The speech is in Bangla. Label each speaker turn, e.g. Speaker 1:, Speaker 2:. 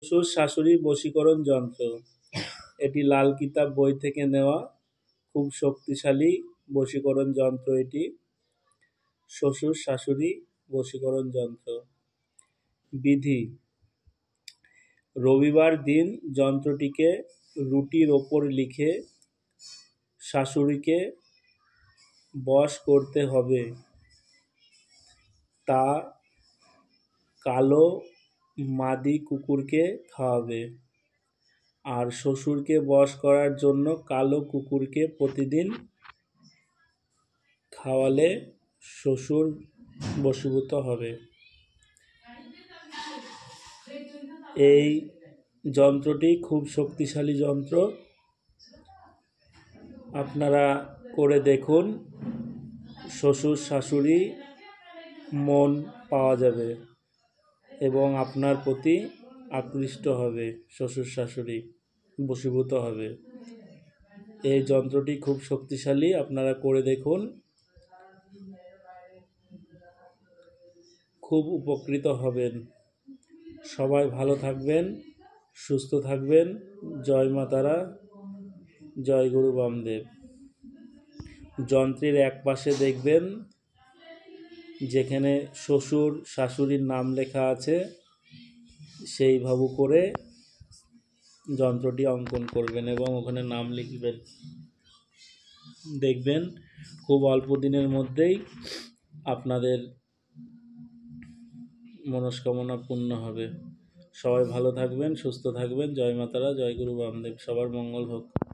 Speaker 1: শ্বশুর শাশুড়ি বশীকরণ যন্ত্র। এটি লাল কিতাব বই থেকে নেওয়া। খুব শক্তিশালী বশীকরণ যন্ত্র এটি। শ্বশুর শাশুড়ি বশীকরণ যন্ত্র। বিধি: রবিবার দিন যন্ত্রটিকে রুটির ওপর লিখে শাশুড়িকে বশ করতে হবে। তা কালো মাদি কুকুরকে খাওয়াবে। আর শ্বশুরকে বশ করার জন্য কালো কুকুরকে প্রতিদিন খাওয়ালে শ্বশুর বশীভূত হবে। এই যন্ত্রটি খুব শক্তিশালী যন্ত্র। আপনারা করে দেখুন, শ্বশুর শাশুড়ি মন পাওয়া যাবে এবং আপনার প্রতি আকৃষ্ট হবে। শ্বশুর শাশুড়ি বশীভূত হবে। এই যন্ত্রটি খুব শক্তিশালী, আপনারা করে দেখুন, খুব উপকৃত হবেন। সবাই ভালো থাকবেন, সুস্থ থাকবেন। জয় মা তারা, জয় গুরু বামদেব। যন্ত্রের এক পাশে দেখবেন যেখানে শ্বশুর শাশুড়ির নাম লেখা আছে, সেইভাবে করে যন্ত্রটি অঙ্কন করবেন এবং ওখানে নাম লিখবেন। দেখবেন খুব অল্প দিনের মধ্যেই আপনাদের মনস্কামনা পূর্ণ হবে। সবাই ভালো থাকবেন, সুস্থ থাকবেন। জয় মা তারা, জয় গুরু বামদেব। সবার মঙ্গল হোক।